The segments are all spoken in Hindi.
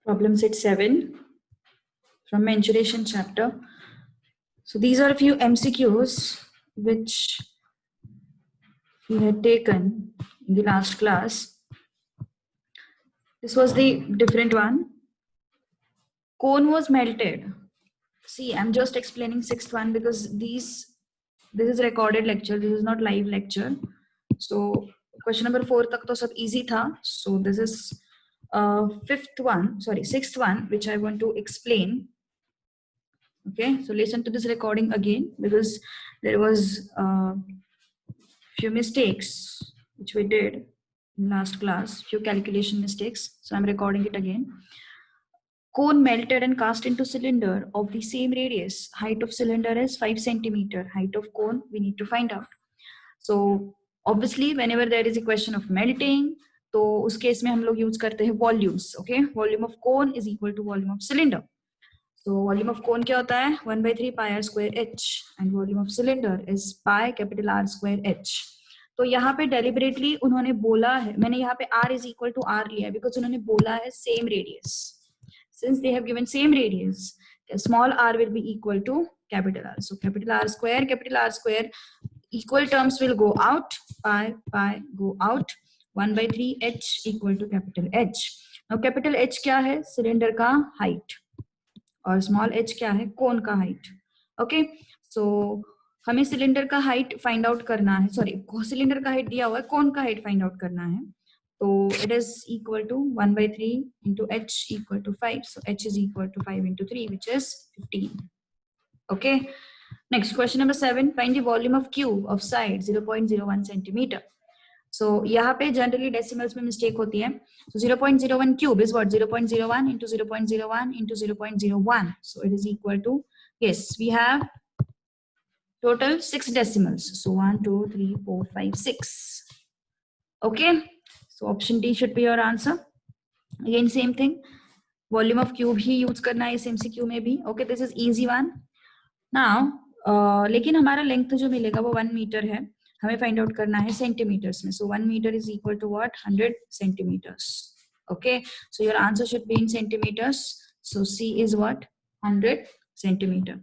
Problem set 7 from mensuration chapter. So these are a few MCQs which we had taken in the last class. This was the different one. Cone was melted. See, I'm just explaining sixth one because this is recorded lecture. This is not live lecture. So question number 4 tak to sab easy tha. So this is sixth one, which I want to explain. Okay, so listen to this recording again because there was few mistakes which we did in last class, few calculation mistakes. So I'm recording it again. Cone melted and cast into cylinder of the same radius. Height of cylinder is 5 centimeter. Height of cone we need to find out. So obviously whenever there is a question of melting, तो उस केस में हम लोग यूज करते हैं volumes. Okay, volume of cone is equal to volume of cylinder. So volume of cone क्या होता है 1/3 pi r square h and volume of cylinder is pi capital R square h. तो यहाँ पे deliberately उन्होंने बोला है, मैंने यहाँ पे r is equal to r लिया है because उन्होंने बोला है same radius. Since they have given same radius, small r will be equal to capital R. So capital R square equal terms will go out, pi go out, 1/3 h equal to capital H. Now capital H क्या है सिलेंडर का height और स्मॉल h क्या है कोन का हाइट. ओके, सो हमें सिलेंडर का हाइट फाइंड आउट करना है. सॉरी, सिलेंडर का हाइट दिया हुआ है, कोन का हाइट फाइंड आउट करना है. तो it is equal to 1/3 into h equal to 5. So h is equal to 5 into 3, which is 15. Okay, next question number 7. Find the volume of cube of side 0.01 centimeter. So यहाँ पे जनरली डेसिमल्स में मिस्टेक होती है. So 0.01 cube is what? 0.01 into 0.01 into 0.01. So it is equal to, yes, we have total 6 decimals. So 1, 2, 3, 4, 5, 6. Okay, so option D should be your answer. Again same thing, volume of cube he use करना है इस MCQ में भी. Okay, this is easy one. Now लेकिन हमारा लेंथ जो मिलेगा वो 1 मीटर है, हमें फाइंड आउट करना है सेंटीमीटर्स में. So 1 metre is equal to what 100 centimetres. Okay, so your answer should be in centimetres. So C is what 100 centimetre.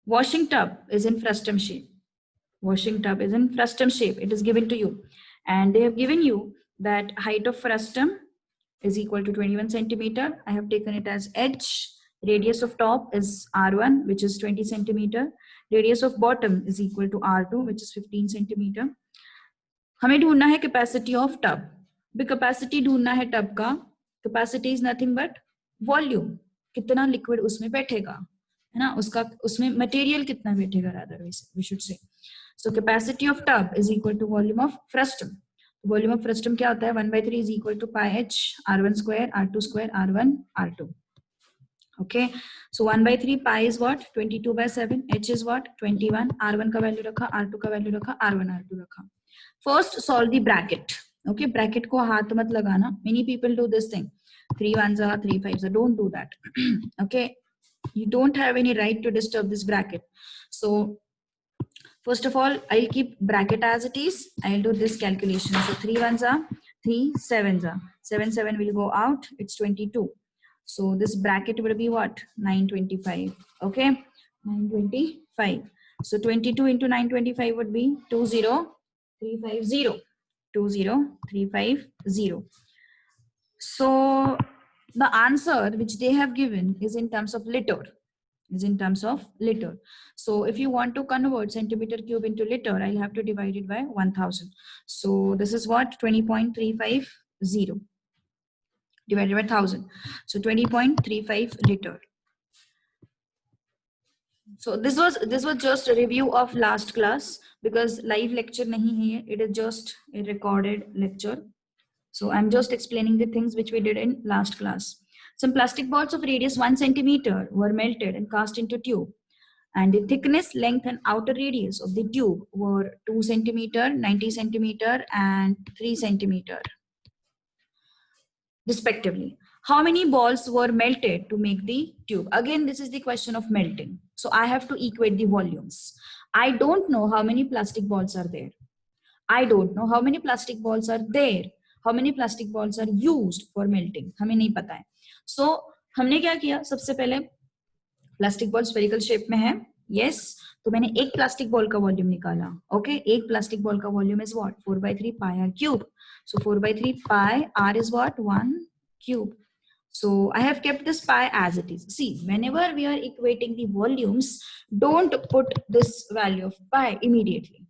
Washing tub is in frustum shape. Washing tub is in frustum shape. It is given to you and they have given you that height of frustum is equal to 21 centimeter. I have taken it as h. Radius of top is r1, which is 20 centimeter. Radius of bottom is equal to r2, which is 15 centimeter. हमें ढूंढना है capacity of tub. भी capacity ढूंढना है tub का. Capacity is nothing but volume. कितना liquid उसमें बैठेगा, है ना, उसका उसमें material कितना बैठेगा, rather we should say. So capacity of tub is equal to volume of frustum. Volume of frustum क्या होता है 1/3 is equal to pi h r1 square r2 square r1 r2. Okay, so 1/3 pi is what 22/7, h is what 21, r1 का वैल्यू रखा, r2 का वैल्यू रखा, r1 r2 रखा. First solve the bracket. Okay, bracket को हाथ मत लगाना. Many people do this thing, 3 1s are 3 5s are. Don't do that. Okay, you don't have any right to disturb this bracket. So first of all, I'll keep bracket as it is. I'll do this calculation. So 3 1s are 3 7s are 7 will go out, it's 22. So this bracket will be what 925. Okay, 925. So 22 into 925 would be 20350. 20350. So the answer which they have given is in terms of liter. So if you want to convert centimeter cube into liter, I'll have to divide it by 1000. So this is what 20.350 divided by 1000. So 20.35 liter. So this was just a review of last class because live lecture nahi hai, it is just a recorded lecture. So I'm just explaining the things which we did in last class. Some plastic balls of radius 1 centimeter were melted and cast into tube, and the thickness, length and outer radius of the tube were 2 centimeter, 90 centimeter and 3 centimeter respectively. How many balls were melted to make the tube? Again, this is the question of melting. So I have to equate the volumes. I don't know how many plastic balls are there. I don't know how many plastic balls are there. How many plastic balls are used for melting, हमें नहीं पता है. सो हमने क्या किया, सबसे पहले प्लास्टिक बॉल स्फेरिकल शेप में है, यस, तो मैंने एक प्लास्टिक बॉल का वॉल्यूम निकाला. ओके, एक प्लास्टिक बॉल का volume is what 4/3 pi r cube. So 4/3 pi r is what 1 cube. So I have kept this pi as it is. See, whenever we are equating the volumes, don't put this value of pi immediately.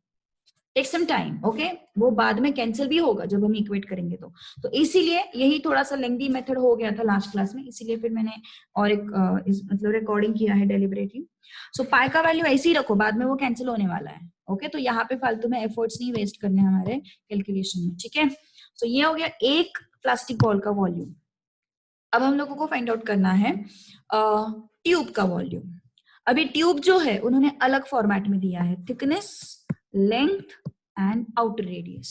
Take some time, okay? वो बाद में कैंसिल भी होगा जब हम इक्वेट करेंगे तो इसीलिए यही थोड़ा सा लेंथी मेथड हो गया था लास्ट क्लास में, इसीलिए फिर मैंने और एक मतलब रिकॉर्डिंग किया है डेलिबरेटली. सो पाई का वैल्यू ऐसे ही रखो, बाद में वो कैंसिल होने वाला है. ओके, तो यहाँ पे फालतू में एफर्ट्स नहीं वेस्ट करने हमारे कैलकुलेशन में, ठीक है? सो ये हो गया एक प्लास्टिक बॉल का वॉल्यूम. अब हम लोगों को फाइंड आउट करना है ट्यूब का वॉल्यूम. अभी ट्यूब जो है उन्होंने अलग फॉर्मेट में दिया है, thickness, length and outer radius.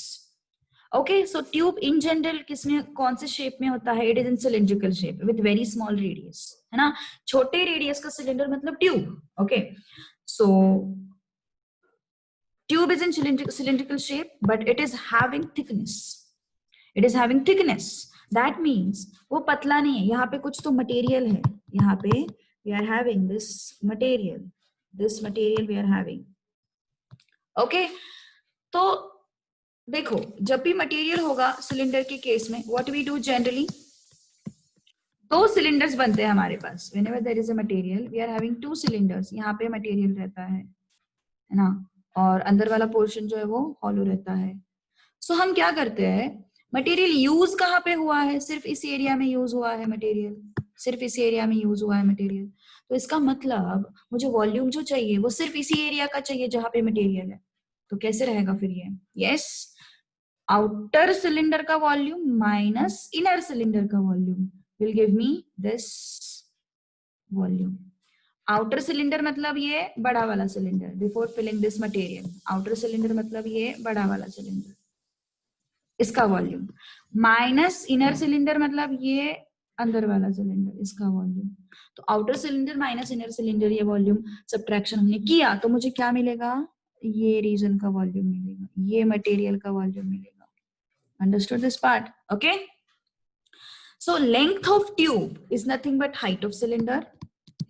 Okay, so tube in general किसमें कौन से शेप में होता है? It is in cylindrical shape with very small radius, है ना? छोटे रेडियस का सिलेंडर मतलब tube. Okay, so tube is in cylindrical shape but it is having thickness. It is having thickness. That means वो पतला नहीं है. यहाँ पे कुछ तो मटेरियल है, यहाँ पे we are having this material we are having. Okay, तो देखो जब भी मटेरियल होगा सिलेंडर के केस में, व्हाट वी डू जनरली, दो सिलेंडर्स बनते हैं हमारे पास. Whenever there is a material we are having two cylinders. यहाँ पे मटेरियल रहता है ना, और अंदर वाला पोर्शन जो है वो हॉलो रहता है. सो हम क्या करते हैं, मटेरियल यूज कहाँ पे हुआ है? सिर्फ इस एरिया में यूज हुआ है मटेरियल, सिर्फ इस एरिया में यूज हुआ है मटेरियल. तो इसका मतलब मुझे वॉल्यूम जो चाहिए वो सिर्फ इसी एरिया का चाहिए जहां पे मटेरियल है. तो कैसे रहेगा फिर ये? यस, आउटर सिलेंडर का वॉल्यूम माइनस इनर सिलेंडर का volume will give me this volume. Outer cylinder मतलब ये बड़ा वाला cylinder before filling this material. Outer cylinder मतलब ये बड़ा वाला सिलेंडर, इसका वॉल्यूम, माइनस इनर सिलेंडर मतलब ये अंदर वाला सिलेंडर, इसका वॉल्यूम. तो outer cylinder minus inner cylinder, ये वॉल्यूम सब्ट्रैक्शन हमने किया तो मुझे क्या मिलेगा? ये रीजन का वॉल्यूम मिलेगा, ये मटेरियल का वॉल्यूम मिलेगा. Understood this part? Okay, so length of tube is nothing but height of cylinder,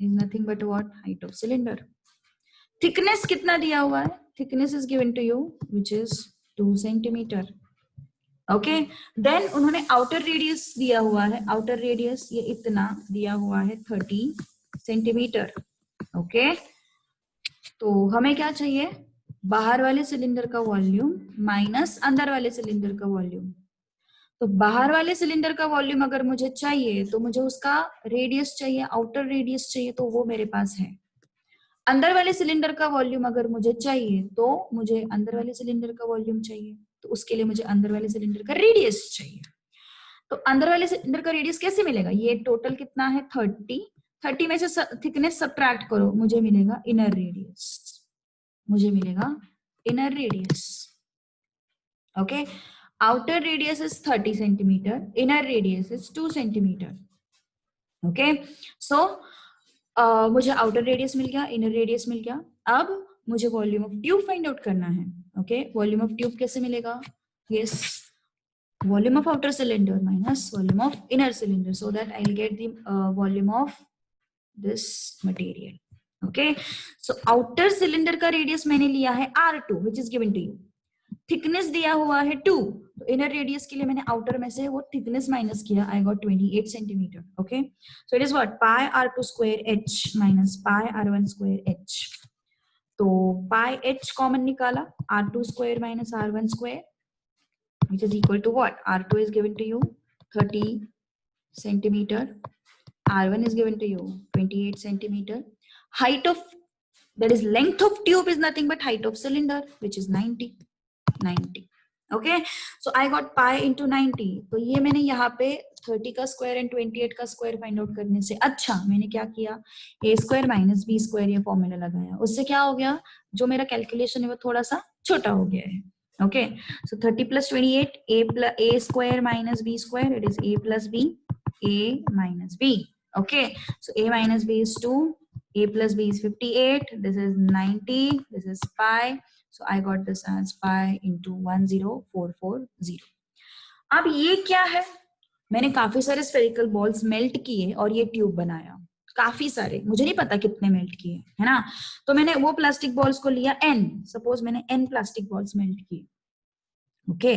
is nothing but what? Height of cylinder. Thickness कितना दिया हुआ है? Thickness is given to you which is 2 centimetre. Okay, then उन्होंने आउटर रेडियस दिया हुआ है. आउटर रेडियस ये इतना दिया हुआ है 30 सेंटीमीटर. ओके, तो हमें क्या चाहिए? बाहर वाले सिलेंडर का वॉल्यूम माइनस अंदर वाले सिलेंडर का वॉल्यूम. तो बाहर वाले सिलेंडर का वॉल्यूम अगर मुझे चाहिए तो मुझे उसका रेडियस चाहिए, आउटर रेडियस चाहिए, तो वो मेरे पास है. अंदर वाले सिलेंडर का वॉल्यूम अगर मुझे चाहिए तो मुझे अंदर वाले सिलेंडर का वॉल्यूम चाहिए, तो उसके लिए मुझे अंदर वाले सिलेंडर का रेडियस चाहिए. तो अंदर वाले सिलेंडर का रेडियस कैसे मिलेगा? ये टोटल कितना है? 30 में से थिकनेस सब्ट्रैक्ट करो, मुझे मिलेगा इनर रेडियस, मुझे मिलेगा inner radius. Okay, outer radius is 30 centimetre, inner radius is 2 centimetre. Okay, so मुझे आउटर रेडियस मिल गया, इनर रेडियस मिल गया. अब मुझे volume of tube find out करना है. ओके, वॉल्यूम ऑफ ट्यूब कैसे मिलेगा? Yes, volume of outer cylinder minus volume of inner cylinder, so that I'll get the volume of this material. Okay, so outer cylinder का radius मैंने लिया है R2 which is given to you. thickness दिया हुआ है 2, तो inner radius के लिए मैंने outer में से वो thickness minus किया, I got 28 centimeter. Okay, so it is what? pi R2 square H minus pi R1 square H. तो pi H common निकाला, R2 square minus R1 square, which is equal to what? R2 is given to you 30 centimeter, R1 is given to you 28 centimeter. Height of, that is length of tube is nothing but height of cylinder, which is 90. Okay, so I got pi into 90. तो ये मैंने यहाँ पे 30 का स्क्वायर एंड 28 का स्क्वायर फाइंड आउट करने से अच्छा मैंने क्या किया, a square minus b square ये फॉर्मूला लगाया. उससे क्या हो गया, जो मेरा कैलकुलेशन है वो थोड़ा सा छोटा हो गया है. Okay, so 30 plus 28, a square minus b square, it is a plus b, a minus b. Okay, so a minus b is 2, a plus b is 58, this is 90, this is pi. So I got this as pi into 10440. अब ये क्या है, मैंने काफी सारे स्फेरिकल बॉल्स मेल्ट किए और ये ट्यूब बनाया, काफी सारे, मुझे नहीं पता कितने मेल्ट किए, है ना। तो मैंने वो प्लास्टिक बॉल्स को लिया n, सपोज मैंने n प्लास्टिक बॉल्स मेल्ट किए, ओके।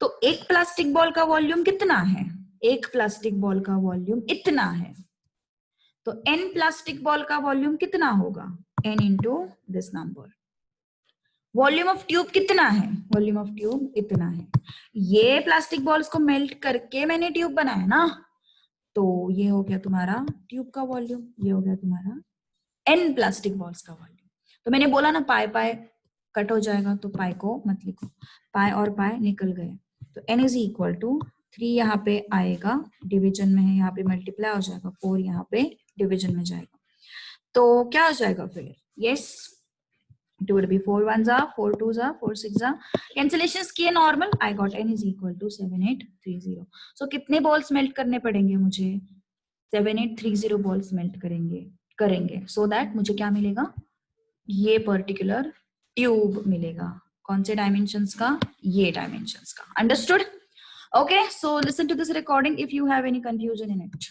तो एक प्लास्टिक बॉल का वॉल्यूम कितना है, एक प्लास्टिक बॉल का वॉल्यूम इतना है, तो n प्लास्टिक बॉल का वॉल्यूम कितना होगा, n into this number. Volume of tube कितना है, वॉल्यूम ऑफ ट्यूब इतना है। ये प्लास्टिक बॉल्स को मेल्ट करके मैंने ट्यूब बनाया ना, तो ये हो गया तुम्हारा ट्यूब का वॉल्यूम, ये हो गया तुम्हारा n प्लास्टिक बॉल्स का वॉल्यूम। तो मैंने बोला ना पाई पाई कट हो जाएगा, तो पाई को मत लिखो, पाई और पाई निकल गए, तो n इज इक्वल टू 3 यहाँ पे आएगा, डिवीजन में है, यहाँ पे मल्टीप्लाई हो जाएगा, 4 यहाँ पे डिवीजन में जाएगा, तो क्या हो जाएगा फिर, yes it would be 4 1s are 4 2s are 4 6 are, cancellations किए normal, I got n is equal to 7830। so कितने बॉल्स मेल्ट करने पड़ेंगे मुझे, 7830 बॉल्स मेल्ट करेंगे सो दैट मुझे क्या मिलेगा, ये पर्टिकुलर ट्यूब मिलेगा, कौन से डायमेंशंस का, ये डायमेंशंस का, understood. okay, so listen to this recording if you have any confusion in it।